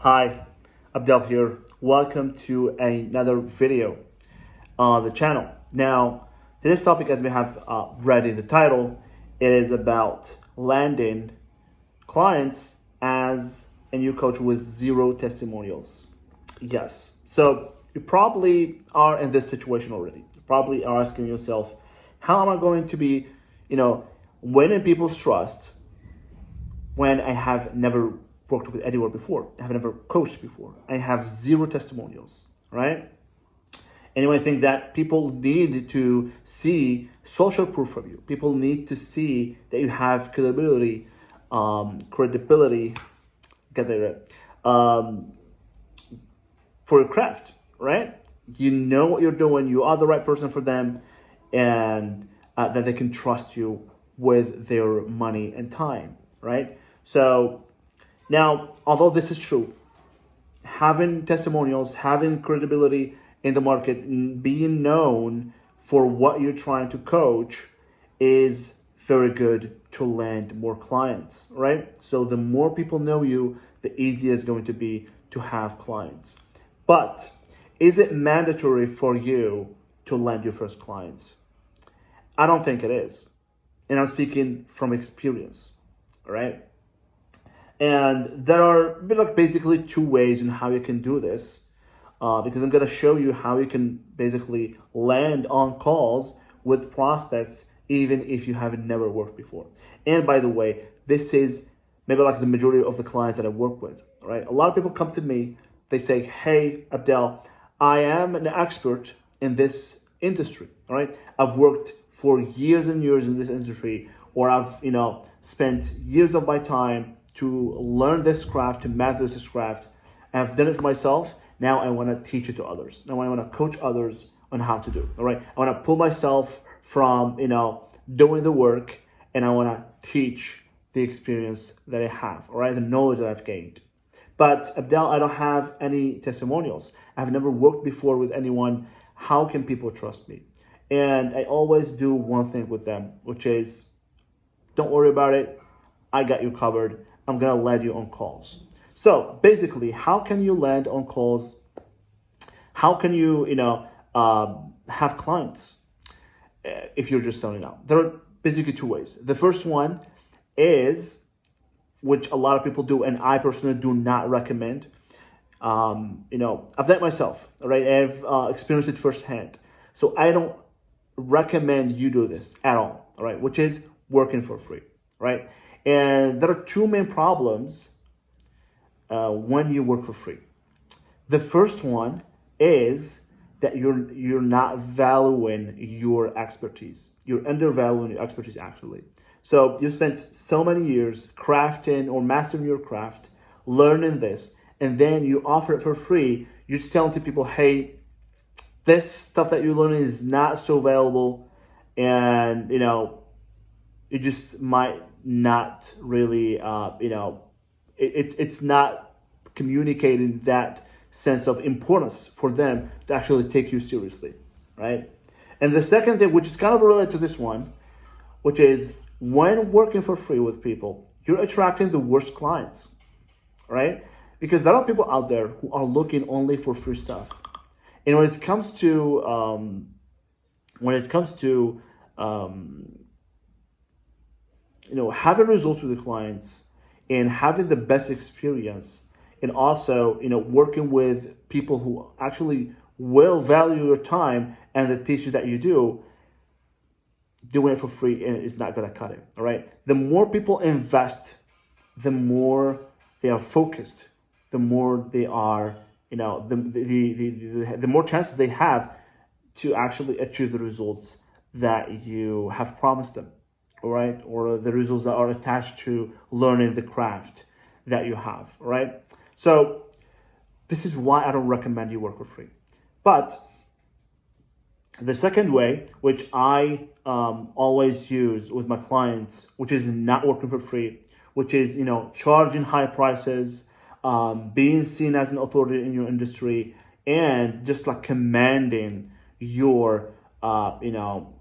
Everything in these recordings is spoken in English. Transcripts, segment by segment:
Hi, Abdel here. Welcome to another video on the channel. Now, today's topic, as we have read in the title, it is about landing clients as a new coach with zero testimonials. Yes. So you probably are in this situation already. You probably are asking yourself, how am I going to be, winning people's trust when I have never worked with anyone before? I have never coached before. I have zero testimonials, right? And I think that people need to see social proof from you. People need to see that you have credibility, get that right, for your craft, right? You know what you're doing. You are the right person for them, and that they can trust you with their money and time, right? So now, although this is true, having testimonials, having credibility in the market, being known for what you're trying to coach is very good to land more clients, right? So the more people know you, the easier it's going to be to have clients. But is it mandatory for you to land your first clients? I don't think it is. And I'm speaking from experience, all right? And there are basically two ways in how you can do this, because I'm going to show you how you can basically land on calls with prospects even if you haven't never worked before. And by the way, this is maybe like the majority of the clients that I work with, right? A lot of people come to me, they say, hey, Abdel, I am an expert in this industry, all right? I've worked for years and years in this industry, or I've, spent years of my time to learn this craft, to master this craft. I've done it for myself. Now I want to teach it to others. Now I want to coach others on how to do it, all right? I want to pull myself from, doing the work, and I want to teach the experience that I have, all right? The knowledge that I've gained. But Abdel, I don't have any testimonials. I've never worked before with anyone. How can people trust me? And I always do one thing with them, which is, don't worry about it. I got you covered. I'm going to land you on calls. So basically, how can you land on calls? How can you, have clients if you're just starting out? There are basically two ways. The first one is, which a lot of people do, and I personally do not recommend. I've done it myself, right? I've experienced it firsthand. So I don't recommend you do this at all right? Which is working for free, right? And there are two main problems when you work for free. The first one is that you're not valuing your expertise. You're undervaluing your expertise, actually. So you spent so many years crafting or mastering your craft, learning this, and then you offer it for free. You're just telling to people, hey, this stuff that you're learning is not so valuable, and you just might not really, it's not communicating that sense of importance for them to actually take you seriously, right? And the second thing, which is kind of related to this one, which is when working for free with people, you're attracting the worst clients, right? Because there are people out there who are looking only for free stuff. And when it comes to having results with the clients and having the best experience, and also working with people who actually will value your time and the teaching that you do, doing it for free is not going to cut it, all right? The more people invest, the more they are focused, the more they are, the more chances they have to actually achieve the results that you have promised them, all right? Or the results that are attached to learning the craft that you have, all right? So this is why I don't recommend you work for free. But the second way, which I always use with my clients, which is not working for free, which is charging high prices, being seen as an authority in your industry, and just like commanding your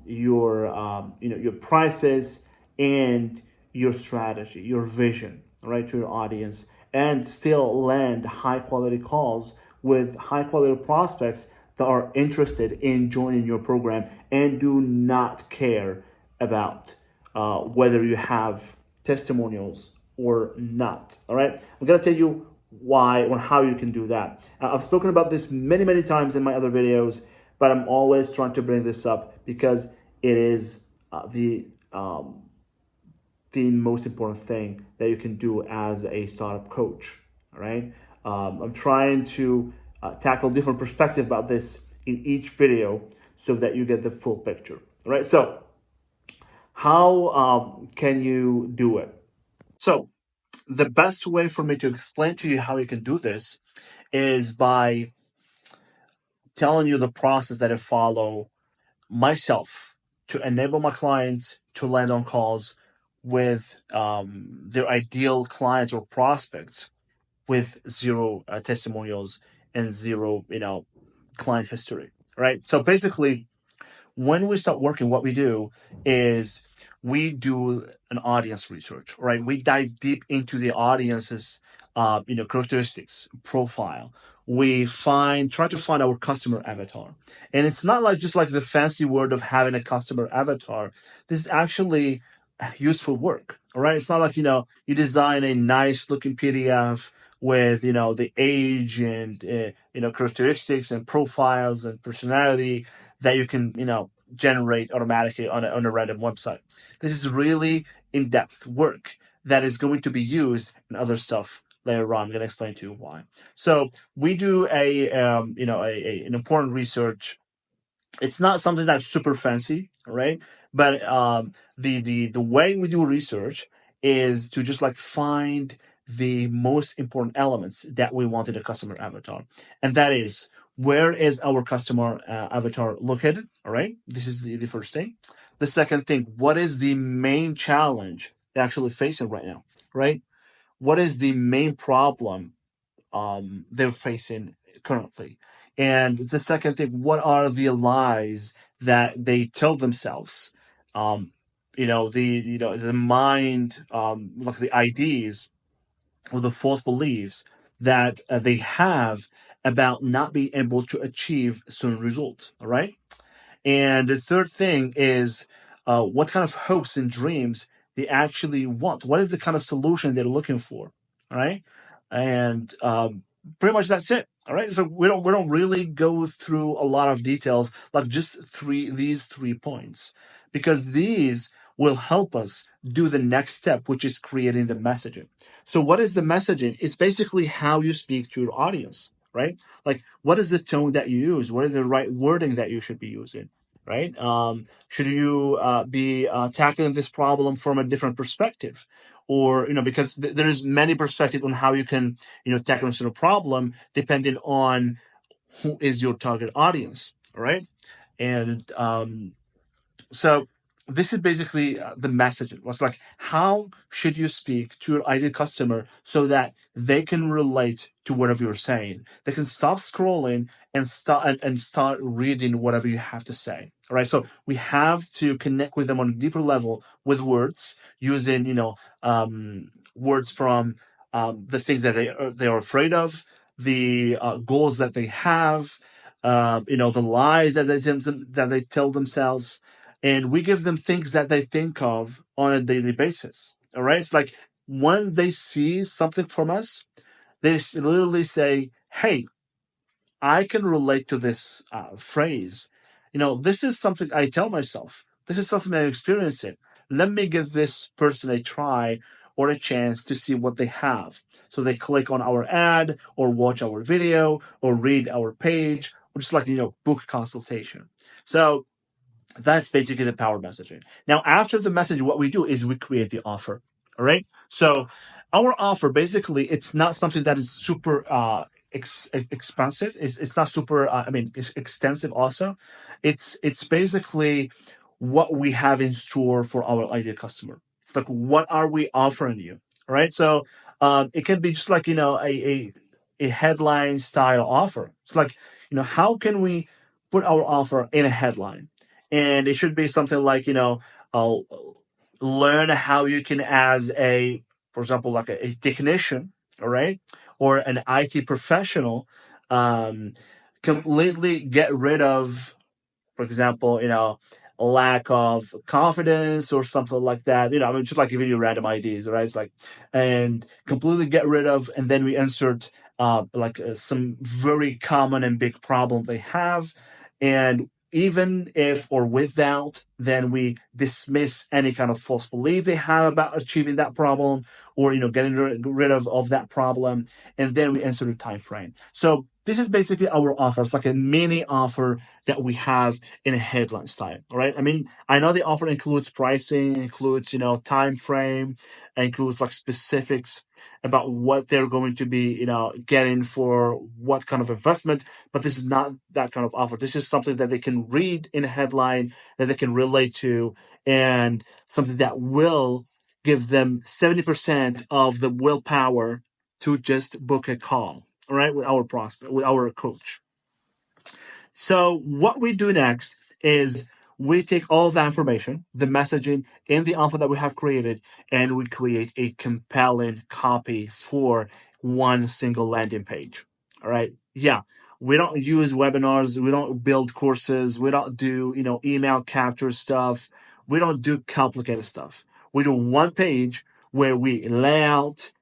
your prices and your strategy, your vision, right, to your audience, and still land high quality calls with high quality prospects that are interested in joining your program and do not care about whether you have testimonials or not. All right, I'm gonna tell you why or how you can do that. I've spoken about this many times in my other videos, but I'm always trying to bring this up because it is the most important thing that you can do as a startup coach. All right, I'm trying to tackle different perspectives about this in each video so that you get the full picture. All right, so how can you do it? So the best way for me to explain to you how you can do this is by telling you the process that I follow myself to enable my clients to land on calls with their ideal clients or prospects with zero testimonials and zero, client history. Right. So basically, when we start working, what we do is we do an audience research, right? We dive deep into the audience's, characteristics, profile. We try to find our customer avatar. And it's not like just like the fancy word of having a customer avatar. This is actually useful work, all right? It's not like, you design a nice looking PDF with, the age and, characteristics and profiles and personality that you can, generate automatically on a random website. This is really in-depth work that is going to be used in other stuff later on. I'm going to explain to you why. So we do an important research. It's not something that's super fancy, right? But the way we do research is to just like find the most important elements that we want in a customer avatar, and that is, where is our customer avatar located? All right, this is the first thing. The second thing, what is the main challenge they're actually facing right now? Right, what is the main problem they're facing currently? And the second thing, what are the lies that they tell themselves? The mind, like the ideas or the false beliefs that they have about not being able to achieve certain results. All right. And the third thing is what kind of hopes and dreams they actually want. What is the kind of solution they're looking for? All right. And pretty much that's it. All right. So we don't really go through a lot of details, like just these 3 points, because these will help us do the next step, which is creating the messaging. So what is the messaging? It's basically how you speak to your audience, right? Like, what is the tone that you use? What is the right wording that you should be using? Right? Should you be tackling this problem from a different perspective, or because there's many perspectives on how you can tackle a sort of problem depending on who is your target audience, right? And so this is basically the message. It was like, how should you speak to your ideal customer so that they can relate to whatever you're saying? They can stop scrolling and start reading whatever you have to say. All right. So we have to connect with them on a deeper level with words, using words from the things that they are afraid of, the goals that they have, the lies that they tell themselves, and we give them things that they think of on a daily basis. All right. It's like when they see something from us, they literally say, "Hey, I can relate to this phrase. This is something I tell myself. This is something I'm experiencing. Let me give this person a try or a chance to see what they have." So they click on our ad or watch our video or read our page or just like, book consultation. So that's basically the power messaging. Now, after the message, what we do is we create the offer. All right. So our offer, basically, it's not something that is super expensive. It's not super, it's extensive also. It's basically what we have in store for our ideal customer. It's like, what are we offering you? All right. So it can be just like, a headline style offer. It's like, how can we put our offer in a headline? And it should be something like, learn how you can, as for example, like a technician, all right, or an IT professional, um, completely get rid of, for example, lack of confidence or something like that. I mean, just like giving you random ideas, right? It's like, and completely get rid of, and then we insert some very common and big problem they have, and even if or without, then we dismiss any kind of false belief they have about achieving that problem, or getting rid of that problem, and then we insert a time frame. So this is basically our offer. It's like a mini offer that we have in a headline style, right? I mean, I know the offer includes pricing, includes time frame, includes like specifics about what they're going to be getting for what kind of investment, but this is not that kind of offer. This is something that they can read in a headline, that they can relate to, and something that will give them 70% of the willpower to just book a call, all right, with our prospect, with our coach. So what we do next is we take all of that information, the messaging and the offer that we have created, and we create a compelling copy for one single landing page. All right. Yeah. We don't use webinars. We don't build courses. We don't do, email capture stuff. We don't do complicated stuff. We do one page where we lay out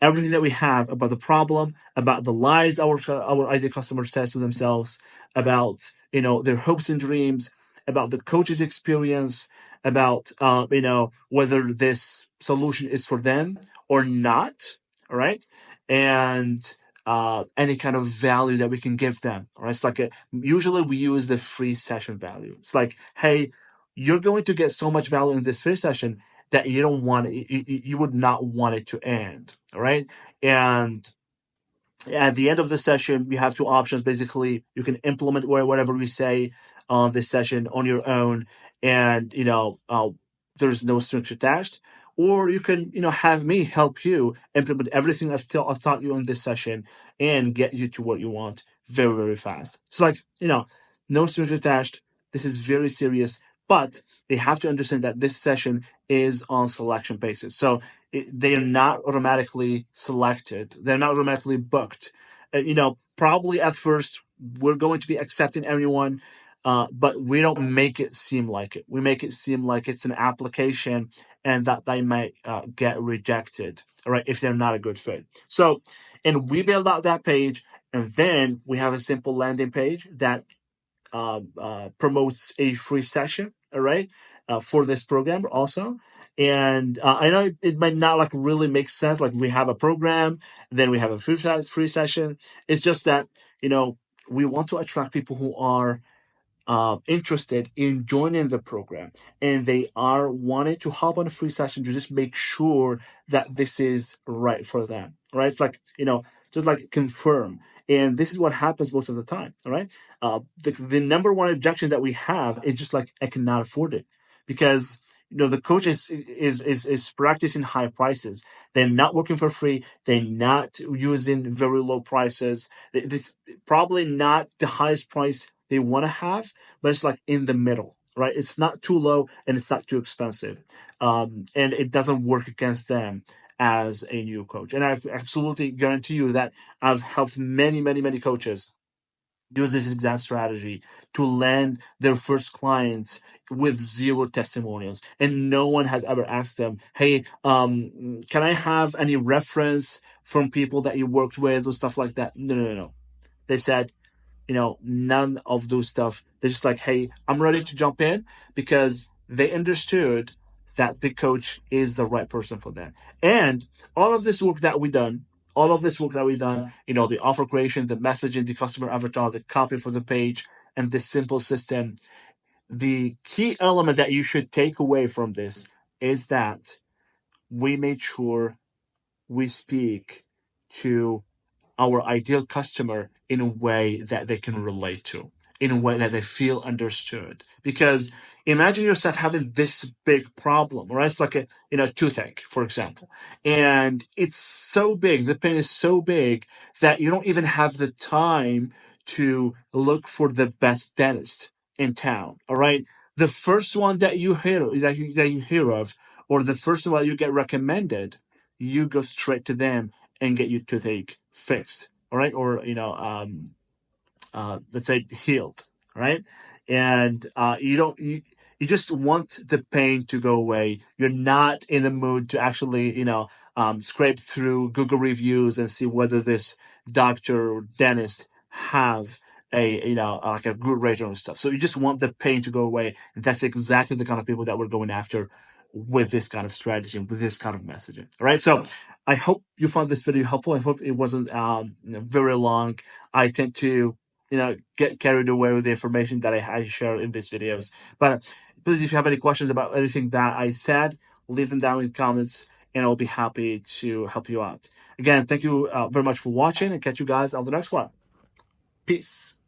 everything that we have about the problem, about the lies our ideal customer says to themselves, about their hopes and dreams, about the coach's experience, about whether this solution is for them or not. All right, and any kind of value that we can give them. All right, it's like usually we use the free session value. It's like, hey, you're going to get so much value in this free session that you don't want it, you would not want it to end. All right. And at the end of the session, you have two options. Basically, you can implement whatever we say on this session on your own, and there's no strings attached. Or you can have me help you implement everything I've taught you in this session and get you to what you want very, very fast. So like no strings attached. This is very serious, but they have to understand that this session is on selection basis. So they are not automatically selected. They're not automatically booked. Probably at first we're going to be accepting everyone, but we don't make it seem like it. We make it seem like it's an application and that they might get rejected, all right, if they're not a good fit. So, and we build out that page, and then we have a simple landing page that promotes a free session, all right, for this program also. And I know it might not like really make sense. Like we have a program, then we have a free session. It's just that we want to attract people who are interested in joining the program, and they are wanting to hop on a free session to just make sure that this is right for them. Right? It's like just like confirm. And this is what happens most of the time. All right. The number one objection that we have is just like, I cannot afford it, because the coach is practicing high prices. They're not working for free. They're not using very low prices. This probably not the highest price they want to have, but it's like in the middle, right? It's not too low and it's not too expensive, and it doesn't work against them as a new coach. And I absolutely guarantee you that I've helped many, many, many coaches use this exact strategy to land their first clients with zero testimonials, and no one has ever asked them, hey, can I have any reference from people that you worked with or stuff like that? No. They said none of those stuff. They're just like, hey, I'm ready to jump in, because they understood that the coach is the right person for them. And all of this work that we've done, the offer creation, the messaging, the customer avatar, the copy for the page, and this simple system, the key element that you should take away from this is that we made sure we speak to our ideal customer in a way that they can relate to, in a way that they feel understood. Because imagine yourself having this big problem, right? It's like a toothache, for example, and it's so big, the pain is so big that you don't even have the time to look for the best dentist in town. All right, the first one that you hear of, or the first one you get recommended, you go straight to them and get your toothache fixed, all right, or let's say healed, right? And you just want the pain to go away. You're not in the mood to actually scrape through Google reviews and see whether this doctor or dentist have a like a good rating and stuff. So you just want the pain to go away, and that's exactly the kind of people that we're going after with this kind of strategy, with this kind of messaging. All right, so I hope you found this video helpful. I hope it wasn't very long. I tend to get carried away with the information that I share in these videos. But please, if you have any questions about anything that I said, leave them down in the comments, and I'll be happy to help you out. Again, thank you very much for watching, and catch you guys on the next one. Peace.